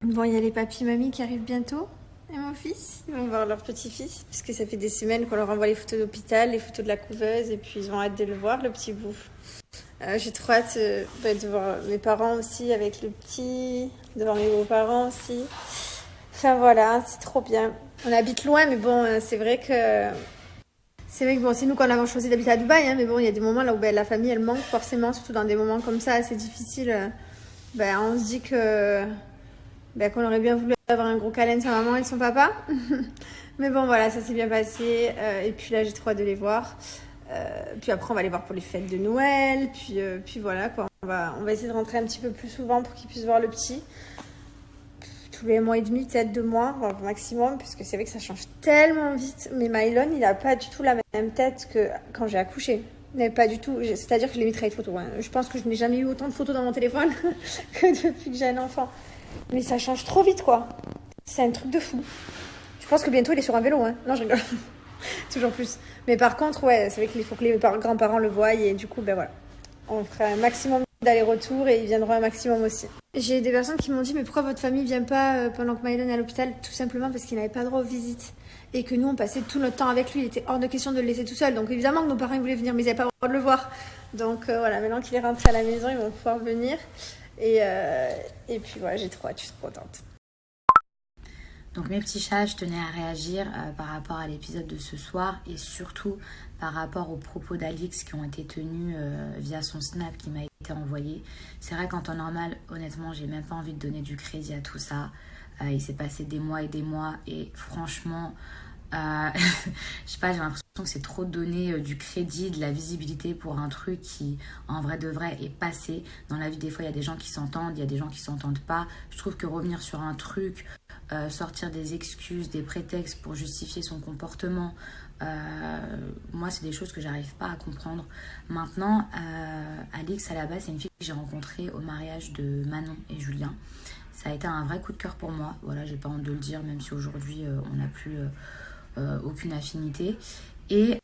Bon, il y a les papis mamies qui arrivent bientôt. Et mon fils, ils vont voir leur petit-fils, puisque ça fait des semaines qu'on leur envoie les photos d'hôpital, les photos de la couveuse, et puis ils ont hâte de le voir, le petit bout. J'ai trop hâte de voir mes parents aussi avec le petit, de voir mes beaux-parents aussi. Enfin voilà, c'est trop bien. On habite loin, mais bon, c'est vrai que bon, c'est nous qu'on avons choisi d'habiter à Dubaï, hein, mais bon, il y a des moments là où la famille elle manque forcément, surtout dans des moments comme ça assez difficiles. On se dit que qu'on aurait bien voulu avoir un gros câlin de sa maman et de son papa. Mais bon, voilà, ça s'est bien passé. Et puis là, j'ai trop hâte de les voir. Puis après, on va les voir pour les fêtes de Noël. Puis voilà, quoi. On va essayer de rentrer un petit peu plus souvent pour qu'ils puissent voir le petit. Tous les mois et demi, peut-être 2 mois, au maximum, puisque c'est vrai que ça change tellement vite. Mais Mylon, il n'a pas du tout la même tête que quand j'ai accouché. Mais pas du tout. C'est-à-dire que je l'ai mis très de photos. Hein. Je pense que je n'ai jamais eu autant de photos dans mon téléphone que depuis que j'ai un enfant. Mais ça change trop vite, quoi. C'est un truc de fou. Je pense que bientôt, il est sur un vélo. Hein. Non, je rigole. Toujours plus. Mais par contre, ouais, c'est vrai qu'il faut que les grands-parents le voient. Et du coup, voilà. On fera un maximum d'aller-retour et ils viendront un maximum aussi. J'ai des personnes qui m'ont dit, mais pourquoi votre famille vient pas pendant que Mylon est à l'hôpital? Tout simplement parce qu'il n'avait pas droit aux visites. Et que nous, on passait tout notre temps avec lui. Il était hors de question de le laisser tout seul. Donc évidemment que nos parents ils voulaient venir, mais ils n'avaient pas le droit de le voir. Donc voilà, maintenant qu'il est rentré à la maison, ils vont pouvoir venir. Et puis voilà, j'ai trop hâte, je suis trop contente. Donc mes petits chats, je tenais à réagir par rapport à l'épisode de ce soir et surtout par rapport aux propos d'Alix qui ont été tenus via son snap qui m'a été envoyé. C'est vrai qu'en temps normal, honnêtement, j'ai même pas envie de donner du crédit à tout ça. Il s'est passé des mois et franchement, je sais pas, j'ai l'impression que c'est trop donner du crédit, de la visibilité pour un truc qui, en vrai de vrai, est passé. Dans la vie, des fois, il y a des gens qui s'entendent, il y a des gens qui s'entendent pas. Je trouve que revenir sur un truc, sortir des excuses, des prétextes pour justifier son comportement, moi, c'est des choses que j'arrive pas à comprendre. Maintenant, Alix, à la base, c'est une fille que j'ai rencontrée au mariage de Manon et Julien. Ça a été un vrai coup de cœur pour moi. Voilà, j'ai pas honte de le dire, même si aujourd'hui, on n'a plus aucune affinité. Et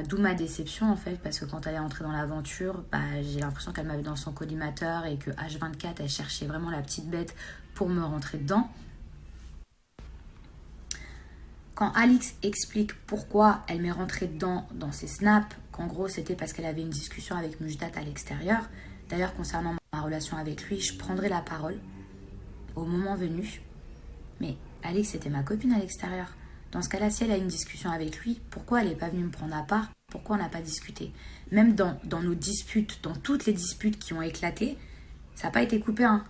d'où ma déception en fait, parce que quand elle est entrée dans l'aventure, j'ai l'impression qu'elle m'avait dans son collimateur et que H24 elle cherchait vraiment la petite bête pour me rentrer dedans. Quand Alix explique pourquoi elle m'est rentrée dedans dans ses snaps, qu'en gros c'était parce qu'elle avait une discussion avec Mujdat à l'extérieur. D'ailleurs concernant ma relation avec lui, je prendrai la parole au moment venu. Mais Alix c'était ma copine à l'extérieur. Dans ce cas-là, si elle a une discussion avec lui, pourquoi elle n'est pas venue me prendre à part? Pourquoi on n'a pas discuté? Même dans nos disputes, dans toutes les disputes qui ont éclaté, ça n'a pas été coupé. Hein.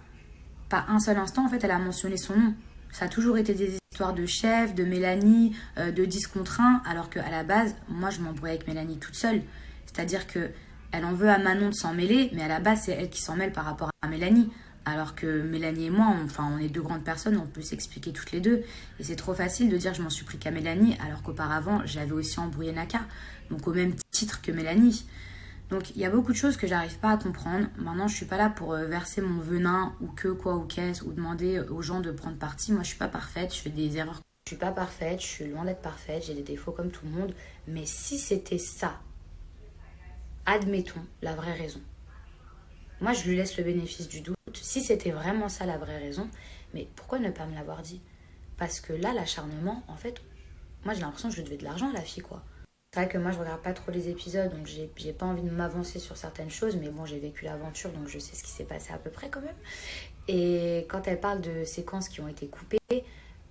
Pas un seul instant, en fait, elle a mentionné son nom. Ça a toujours été des histoires de chef, de Mélanie, de 10 contre 1, alors qu'à la base, moi, je m'embrouille avec Mélanie toute seule. C'est-à-dire qu'elle en veut à Manon de s'en mêler, mais à la base, c'est elle qui s'en mêle par rapport à Mélanie. Alors que Mélanie et moi, on est deux grandes personnes, on peut s'expliquer toutes les deux. Et c'est trop facile de dire je m'en suis pris qu'à Mélanie, alors qu'auparavant, j'avais aussi embrouillé Naka. Donc au même titre que Mélanie. Donc il y a beaucoup de choses que j'arrive pas à comprendre. Maintenant, je suis pas là pour verser mon venin ou que quoi ou qu'est-ce, ou demander aux gens de prendre parti. Moi, je suis pas parfaite, je fais des erreurs. Je suis pas parfaite, je suis loin d'être parfaite, j'ai des défauts comme tout le monde. Mais si c'était ça, admettons la vraie raison. Moi, je lui laisse le bénéfice du doute. Si c'était vraiment ça la vraie raison, mais pourquoi ne pas me l'avoir dit? Parce que là, l'acharnement, en fait, moi j'ai l'impression que je lui devais de l'argent à la fille, quoi. C'est vrai que moi je regarde pas trop les épisodes, donc j'ai pas envie de m'avancer sur certaines choses, mais bon, j'ai vécu l'aventure, donc je sais ce qui s'est passé à peu près quand même. Et quand elle parle de séquences qui ont été coupées,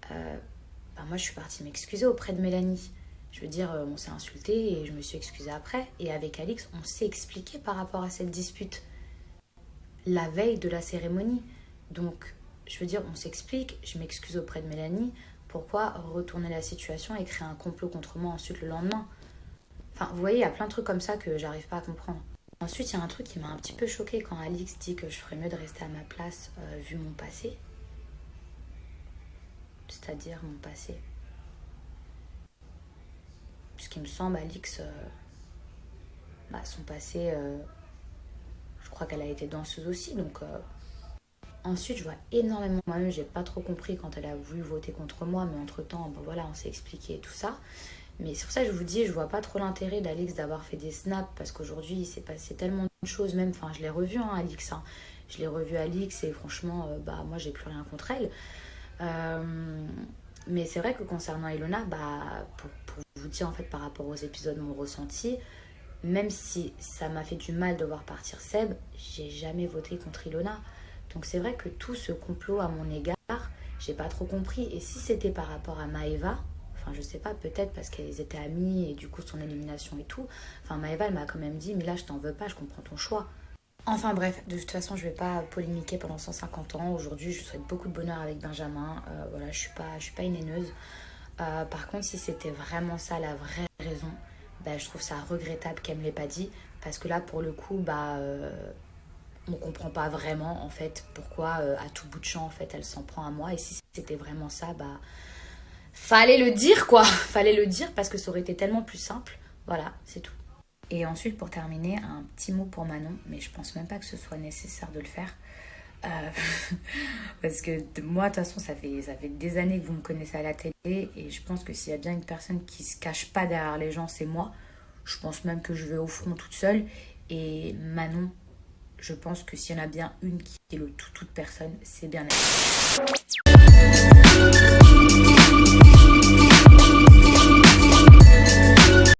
moi je suis partie m'excuser auprès de Mélanie. Je veux dire, on s'est insulté et je me suis excusée après. Et avec Alix, on s'est expliqué par rapport à cette dispute la veille de la cérémonie. Donc, je veux dire, on s'explique, je m'excuse auprès de Mélanie. Pourquoi retourner la situation et créer un complot contre moi ensuite le lendemain? Enfin, vous voyez, il y a plein de trucs comme ça que j'arrive pas à comprendre. Ensuite, il y a un truc qui m'a un petit peu choquée quand Alix dit que je ferais mieux de rester à ma place vu mon passé. C'est-à-dire mon passé. Puisqu'il me semble, Alix, son passé, je crois qu'elle a été danseuse aussi, donc... Ensuite, je vois énormément, moi-même, j'ai pas trop compris quand elle a voulu voter contre moi, mais entre-temps, voilà, on s'est expliqué et tout ça. Mais c'est pour ça que je vous dis, je vois pas trop l'intérêt d'Alix d'avoir fait des snaps, parce qu'aujourd'hui, il s'est passé tellement de choses même. Enfin, je l'ai revu, hein, Alix. Hein. Je l'ai revu Alix et franchement, moi, j'ai plus rien contre elle. Mais c'est vrai que concernant Ilona, pour vous dire en fait par rapport aux épisodes, mon ressenti, même si ça m'a fait du mal de voir partir Seb, j'ai jamais voté contre Ilona. Donc c'est vrai que tout ce complot à mon égard, j'ai pas trop compris. Et si c'était par rapport à Maëva, enfin je sais pas, peut-être parce qu'elles étaient amies et du coup son élimination et tout. Enfin Maëva elle m'a quand même dit, mais là je t'en veux pas, je comprends ton choix. Enfin bref, de toute façon je vais pas polémiquer pendant 150 ans. Aujourd'hui je souhaite beaucoup de bonheur avec Benjamin. Voilà, je suis pas une haineuse. Par contre si c'était vraiment ça la vraie raison, je trouve ça regrettable qu'elle me l'ait pas dit. Parce que là pour le coup, on comprend pas vraiment en fait pourquoi à tout bout de champ en fait elle s'en prend à moi. Et si c'était vraiment ça, fallait le dire quoi. Fallait le dire parce que ça aurait été tellement plus simple. Voilà, c'est tout. Et ensuite, pour terminer, un petit mot pour Manon, mais je pense même pas que ce soit nécessaire de le faire. Parce que moi, de toute façon, ça fait des années que vous me connaissez à la télé, et je pense que s'il y a bien une personne qui se cache pas derrière les gens, c'est moi. Je pense même que je vais au front toute seule. Et Manon, je pense que s'il y en a bien une qui est le toute personne, c'est bien elle.